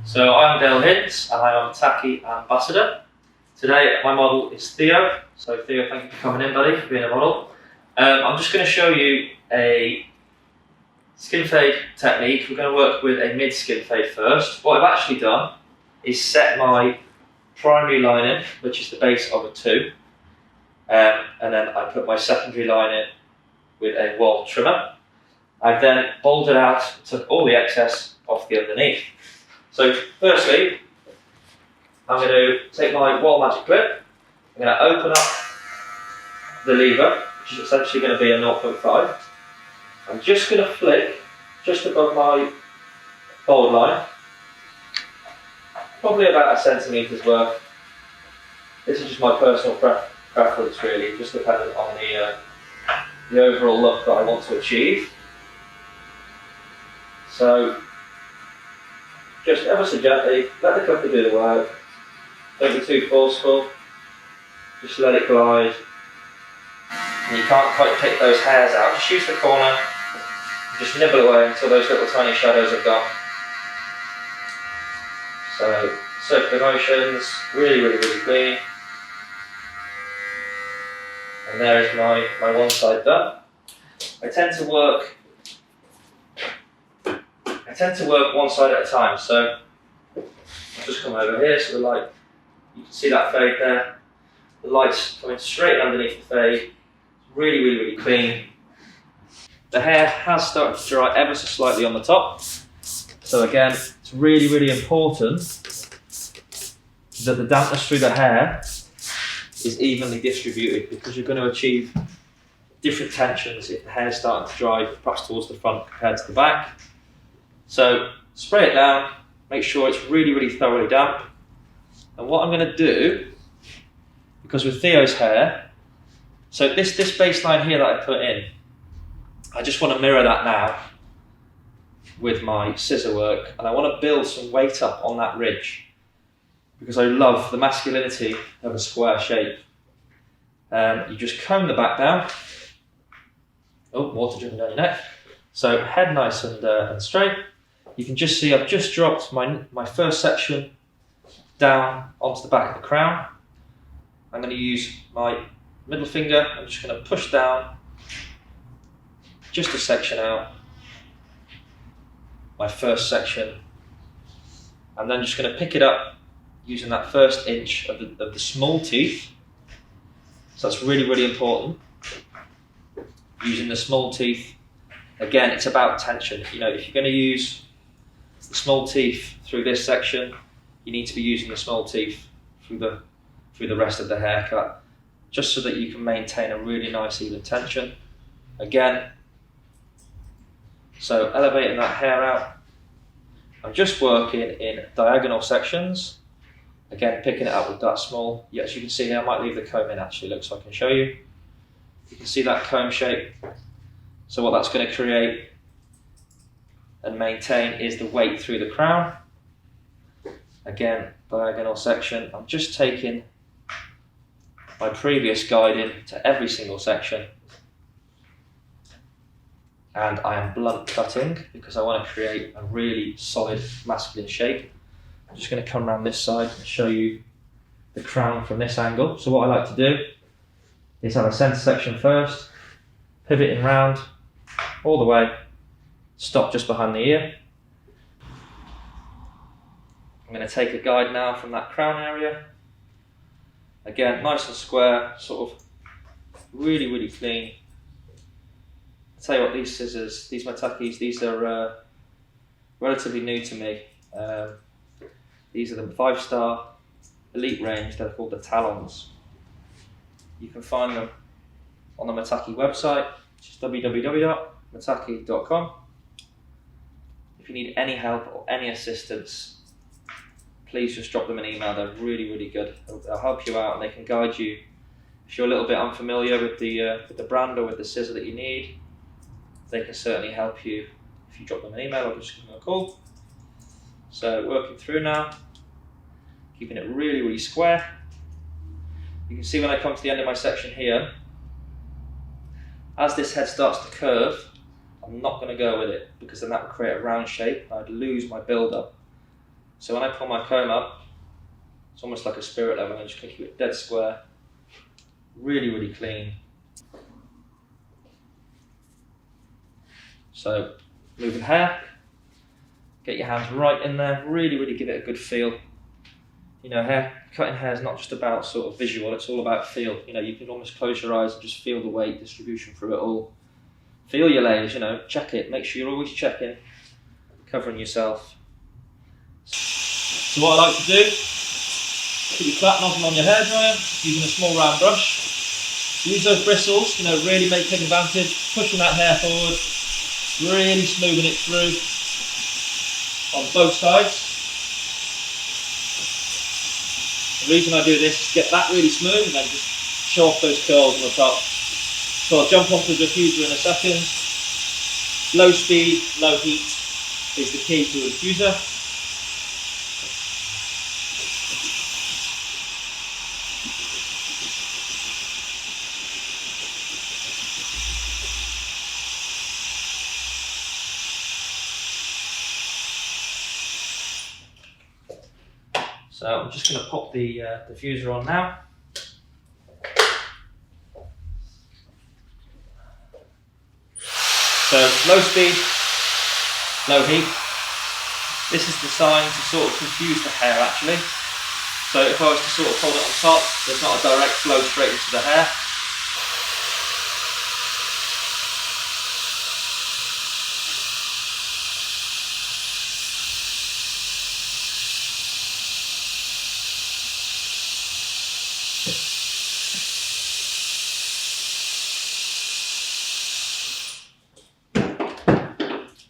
So I'm Dale Hince and I'm a MATAKKI ambassador. Today my model is Theo. So Theo, thank you for coming in, buddy, for being a model. I'm just going to show you a skin fade technique. We're going to work with a mid skin fade first. What I've actually done is set my primary line in, which is the base of a 2, and then I put my secondary line in with a wall trimmer. I've then bowled it out, took all the excess off the underneath. So firstly, I'm going to take my wall magic clip, I'm going to open up the lever, which is essentially going to be a 0.5. I'm just going to flick just above my bold line, probably about a centimetre's worth. This is just my personal preference really, just dependent on the overall look that I want to achieve. So just ever so gently, let the cutter do the work. Don't be too forceful, just let it glide. And you can't quite pick those hairs out, just use the corner, and just nibble away until those little tiny shadows are gone. So, circular motions, really clean. And there is my one side done. I tend to work one side at a time, so I'll just come over here so the light, you can see that fade there. The light's coming straight underneath the fade. It's really clean. The hair has started to dry ever so slightly on the top. So again, it's really important that the dampness through the hair is evenly distributed, because you're going to achieve different tensions if the hair's starting to dry, perhaps towards the front compared to the back. So spray it down, make sure it's really thoroughly damp. And what I'm going to do, because with Theo's hair, so this baseline here that I put in, I just want to mirror that now with my scissor work, and I want to build some weight up on that ridge, because I love the masculinity of a square shape. You just comb the back down. Oh, water dripping down your neck. So head nice and straight. You can just see I've just dropped my first section down onto the back of the crown. I'm going to use my middle finger. I'm just going to push down just a section out, my first section, and then just going to pick it up using that first inch of the small teeth. So that's really important. Using the small teeth, again, it's about tension. You know, if you're going to use the small teeth through this section, you need to be using the small teeth through the rest of the haircut, just so that you can maintain a really nice even tension. Again, so elevating that hair out. I'm just working in diagonal sections. Again, picking it up with that small. Yes, you can see here, I might leave the comb in actually, look, so I can show you. You can see that comb shape. So what that's going to create and maintain is the weight through the crown. Again, diagonal section. I'm just taking my previous guide in to every single section. And I am blunt cutting because I want to create a really solid masculine shape. I'm just going to come around this side and show you the crown from this angle. So what I like to do is have a centre section first, pivoting round all the way, stop just behind the ear. I'm going to take a guide now from that crown area. Again, nice and square, sort of really clean. I'll tell you what, these scissors, these MATAKKIs, these are relatively new to me. These are the 5-star elite range. They're called the Talons. You can find them on the MATAKKI website, which is www.matakki.com. If you need any help or any assistance, please just drop them an email. They're really good. They'll help you out and they can guide you. If you're a little bit unfamiliar with the brand or with the scissor that you need, they can certainly help you if you drop them an email or just give them a call. So working through now, keeping it really square. You can see when I come to the end of my section here, as this head starts to curve, I'm not going to go with it, because then that would create a round shape. I'd lose my build up. So when I pull my comb up, it's almost like a spirit level. I just keep it dead square, really, really clean. So moving hair, get your hands right in there, really, really give it a good feel. You know, cutting hair is not just about sort of visual, it's all about feel. You know, you can almost close your eyes and just feel the weight distribution through it all. Feel your layers, you know, check it, make sure you're always checking, covering yourself. So what I like to do, put your flat nozzle on your hairdryer, using a small round brush. Use those bristles, you know, really take advantage, pushing that hair forward, really smoothing it through on both sides. The reason I do this is to get that really smooth and then just show off those curls on the top. So I'll jump onto the diffuser in a second. Low speed, low heat is the key to a diffuser. So I'm just going to pop the diffuser on now. So low speed, low heat. This is designed to sort of confuse the hair actually. So if I was to sort of hold it on top, there's not a direct flow straight into the hair.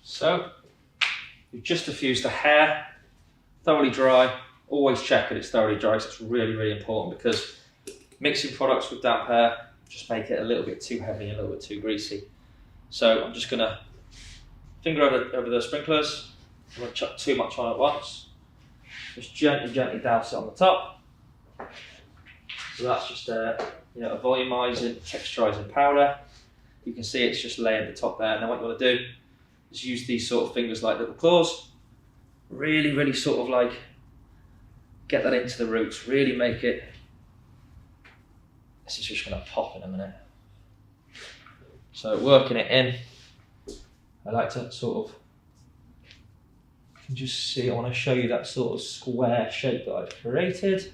So, you've just diffused the hair, thoroughly dry. Always check that it's thoroughly dry, because it's really, really important, because mixing products with damp hair just make it a little bit too heavy and a little bit too greasy. So I'm just going to finger over the sprinklers. I'm going to chuck too much on at once. Just gently douse it on the top. So that's just a volumizing, texturizing powder. You can see it's just laying at the top there. And then what you want to do is use these sort of fingers like little claws. Really, really sort of like get that into the roots. Really make it. This is just going to pop in a minute. So working it in, I like to sort of, you can just see, I want to show you that sort of square shape that I've created.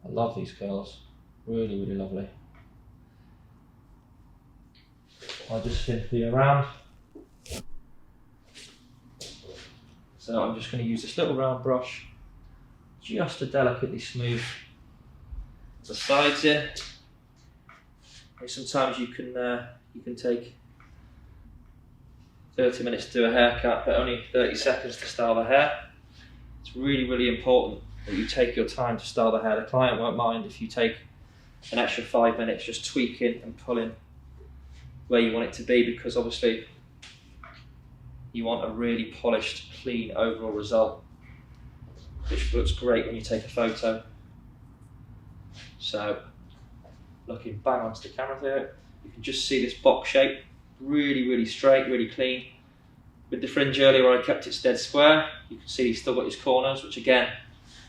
I love these curls, really, really lovely. I'll just simply around. So I'm just going to use this little round brush just to delicately smooth the sides here. And sometimes you can take 30 minutes to do a haircut, but only 30 seconds to style the hair. It's really, really important that you take your time to style the hair. The client won't mind if you take an extra 5 minutes just tweaking and pulling where you want it to be, because obviously you want a really polished, clean overall result, which looks great when you take a photo. So, looking bang onto the camera there, you can just see this box shape, really, really straight, really clean. With the fringe earlier, I kept it dead square. You can see he's still got his corners, which again,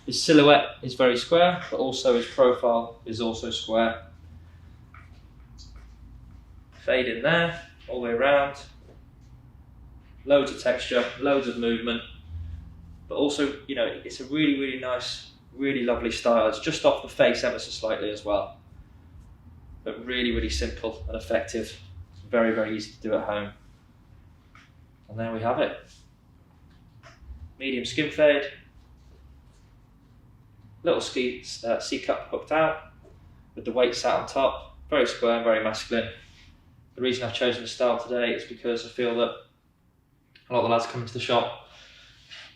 his silhouette is very square, but also his profile is also square. Fade in there, all the way around. Loads of texture, loads of movement, but also, you know, it's a really, really nice, really lovely style. It's just off the face ever so slightly as well, but really, really simple and effective. It's very, very easy to do at home. And there we have it. Medium skin fade, little C-cup hooked out with the weight sat on top, very square, very masculine. The reason I've chosen the style today is because I feel that a lot of the lads come into the shop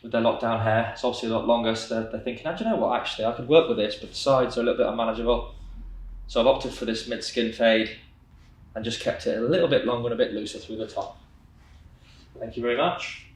with their lockdown hair. It's obviously a lot longer, so they're thinking, oh, do you know what, actually, I could work with this, but the sides are a little bit unmanageable. So I've opted for this mid-skin fade and just kept it a little bit longer and a bit looser through the top. Thank you very much.